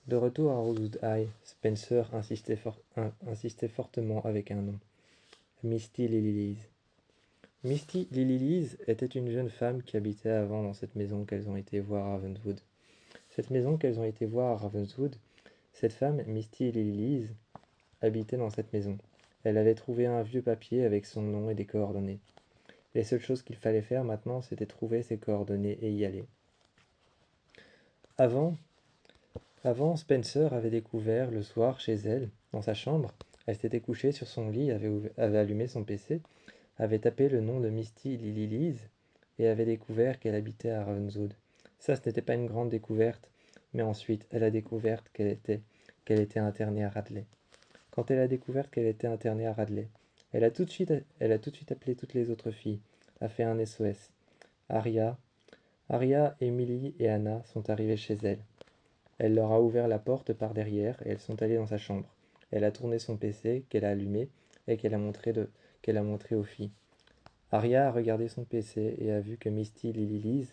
De retour à Rosewood High, Spencer insistait fortement avec un nom. Misty Lily Lees. Misty Lily Lees était une jeune femme qui habitait avant dans cette maison qu'elles ont été voir à Ravenswood. Cette maison qu'elles ont été voir à Ravenswood, cette femme, Misty Lily Lees, habitait dans cette maison. Elle avait trouvé un vieux papier avec son nom et des coordonnées. Les seules choses qu'il fallait faire maintenant, c'était trouver ces coordonnées et y aller. Avant, Spencer avait découvert le soir chez elle, dans sa chambre. Elle s'était couchée sur son lit, avait allumé son PC, avait tapé le nom de Misty Lily Lees et avait découvert qu'elle habitait à Ravenswood. Ça, ce n'était pas une grande découverte, mais ensuite, elle a découvert qu'elle était internée à Radley. Quand elle a découvert qu'elle était internée à Radley, elle a tout de suite appelé toutes les autres filles, a fait un SOS. Aria, Emily et Anna sont arrivées chez elle. Elle leur a ouvert la porte par derrière et elles sont allées dans sa chambre. Elle a tourné son PC, qu'elle a allumé et qu'elle a montré aux filles. Aria a regardé son PC et a vu que Misty Lily Lees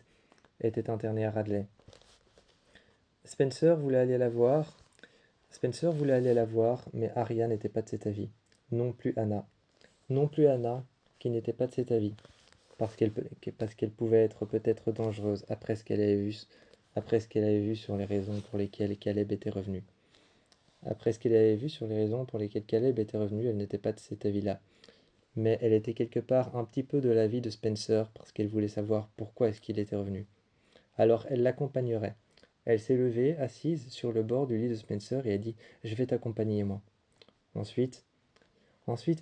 était internée à Radley. Spencer voulait aller la voir, mais Aria n'était pas de cet avis. Non plus Anna. Non plus Anna, qui n'était pas de cet avis, parce qu'elle pouvait être peut-être dangereuse après ce qu'elle avait vu sur les raisons pour lesquelles Caleb était revenu. Après ce qu'elle avait vu sur les raisons pour lesquelles Caleb était revenu, elle n'était pas de cet avis-là. Mais elle était quelque part un petit peu de l'avis de Spencer parce qu'elle voulait savoir pourquoi est-ce qu'il était revenu. Alors elle l'accompagnerait. Elle s'est levée, assise sur le bord du lit de Spencer et a dit « Je vais t'accompagner, moi. » Ensuite,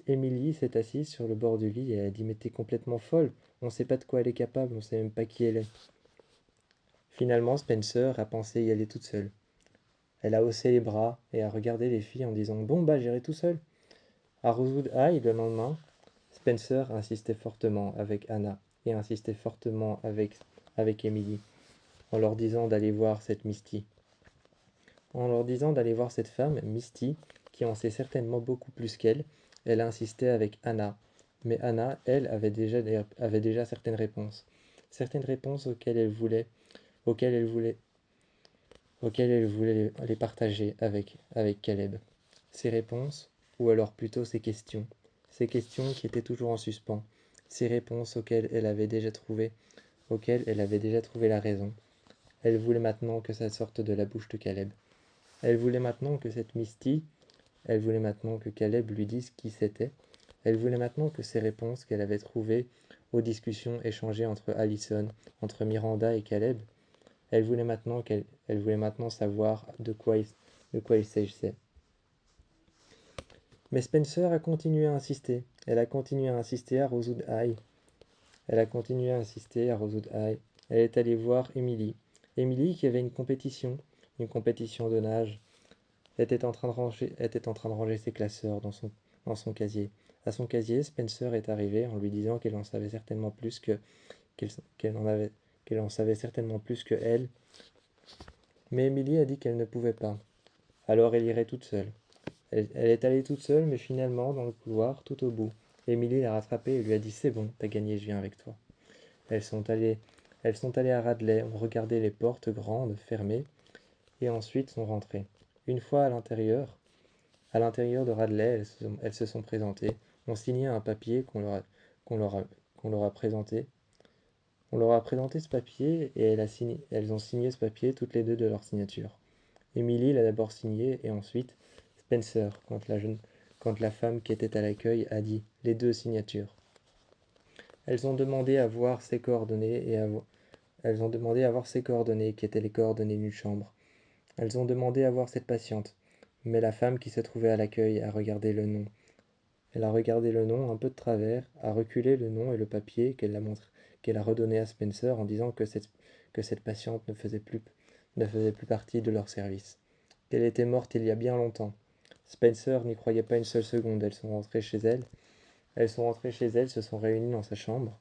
Emily s'est assise sur le bord du lit et a dit « Mais t'es complètement folle, on ne sait pas de quoi elle est capable, on ne sait même pas qui elle est. » Finalement, Spencer a pensé y aller toute seule. Elle a haussé les bras et a regardé les filles en disant « Bon bah j'irai tout seul. » À Rosewood High, le lendemain, Spencer insistait fortement avec Anna et insistait fortement avec Emily en leur disant d'aller voir cette Misty. En leur disant d'aller voir cette femme, Misty, qui en sait certainement beaucoup plus qu'elle, elle insistait avec Anna. Mais Anna, elle, avait déjà certaines réponses. Certaines réponses auxquelles elle voulait, auxquelles elle voulait les partager avec Caleb. Ces réponses, ou alors plutôt ces questions qui étaient toujours en suspens, ces réponses auxquelles elle avait déjà trouvé la raison. Elle voulait maintenant que ça sorte de la bouche de Caleb. Elle voulait maintenant que cette Misty, elle voulait maintenant que Caleb lui dise qui c'était. Elle voulait maintenant que ces réponses qu'elle avait trouvées aux discussions échangées entre Allison, entre Miranda et Caleb, elle voulait maintenant savoir de quoi il s'agissait. Mais Spencer a continué à insister. Elle a continué à insister à Rosewood High. Elle a continué à insister à Rosewood High. Elle est allée voir Emily. Emily, qui avait une compétition de nage, était en train de ranger ses classeurs dans son casier. À son casier, Spencer est arrivé en lui disant qu'elle en savait certainement plus qu'elle en savait certainement plus que elle. Mais Emily a dit qu'elle ne pouvait pas. Alors elle irait toute seule. Elle est allée toute seule, mais finalement, dans le couloir, tout au bout, Emily l'a rattrapée et lui a dit « C'est bon, t'as gagné, je viens avec toi. » Elles sont allées à Radley, ont regardé les portes grandes, fermées, et ensuite sont rentrées. Une fois à l'intérieur de Radley, elles se sont présentées, ont signé un papier qu'on leur a présenté. On leur a présenté ce papier et elles ont signé ce papier toutes les deux de leur signature. Emily l'a d'abord signé et ensuite Spencer, quand la femme qui était à l'accueil a dit les deux signatures. Elles ont demandé à voir ses coordonnées elles ont demandé à voir ses coordonnées qui étaient les coordonnées d'une chambre. Elles ont demandé à voir cette patiente, mais la femme qui se trouvait à l'accueil a regardé le nom. Elle a regardé le nom un peu de travers, a reculé le nom et le papier qu'elle a redonné à Spencer en disant que cette patiente ne faisait plus partie de leur service, qu'elle était morte il y a bien longtemps. Spencer n'y croyait pas une seule seconde. Elles sont rentrées chez elle. Se sont réunies dans sa chambre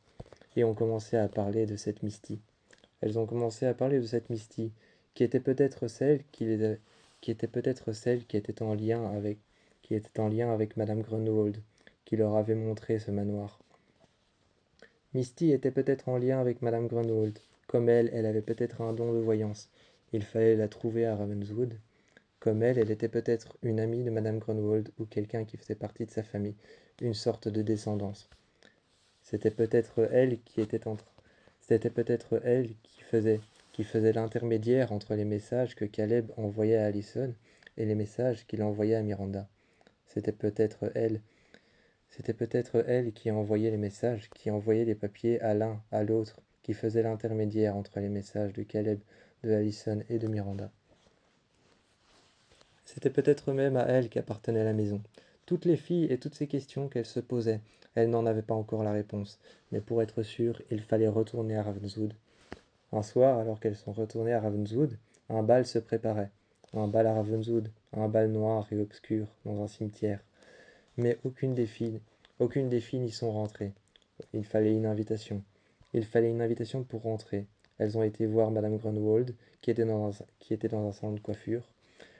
et ont commencé à parler de cette Misty. Elles ont commencé à parler de cette Misty, qui était peut-être celle qui était en lien avec Madame Grunwald, qui leur avait montré ce manoir. Misty était peut-être en lien avec Madame Grunwald. Comme elle avait peut-être un don de voyance. Il fallait la trouver à Ravenswood. Comme elle était peut-être une amie de Madame Grunwald ou quelqu'un qui faisait partie de sa famille, une sorte de descendance. C'était peut-être elle qui était entre... C'était peut-être elle qui faisait l'intermédiaire entre les messages que Caleb envoyait à Allison et les messages qu'il envoyait à Miranda. C'était peut-être elle. C'était peut-être elle qui envoyait les messages, qui envoyait les papiers à l'un, à l'autre, qui faisait l'intermédiaire entre les messages de Caleb, de Allison et de Miranda. C'était peut-être même à elle qu'appartenait la maison. Toutes les filles et toutes ces questions qu'elle se posait, elle n'en avait pas encore la réponse, mais pour être sûre, il fallait retourner à Ravenswood. Un soir, alors qu'elles sont retournées à Ravenswood, un bal se préparait. Un bal à Ravenswood, un bal noir et obscur, dans un cimetière. Mais aucune des filles n'y sont rentrées. Il fallait une invitation. Il fallait une invitation pour rentrer. Elles ont été voir Madame Grunwald, qui était dans un salon de coiffure.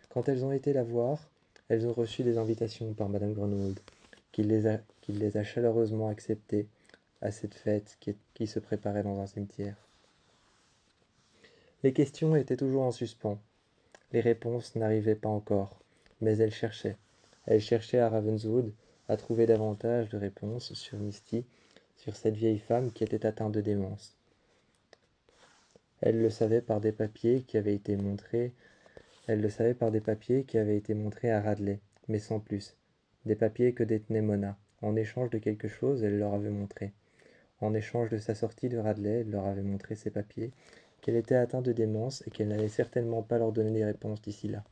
Quand elles ont été la voir, elles ont reçu des invitations par Madame Grunwald, qui les a chaleureusement acceptées à cette fête qui se préparait dans un cimetière. Les questions étaient toujours en suspens. Les réponses n'arrivaient pas encore, mais elle cherchait. Elle cherchait à Ravenswood à trouver davantage de réponses sur Misty, sur cette vieille femme qui était atteinte de démence. Elle le savait par des papiers qui avaient été montrés. Elle le savait par des papiers qui avaient été montrés à Radley, mais sans plus. Des papiers que détenait Mona. En échange de quelque chose, elle leur avait montré. En échange de sa sortie de Radley, elle leur avait montré ces papiers, qu'elle était atteinte de démence et qu'elle n'allait certainement pas leur donner des réponses d'ici là.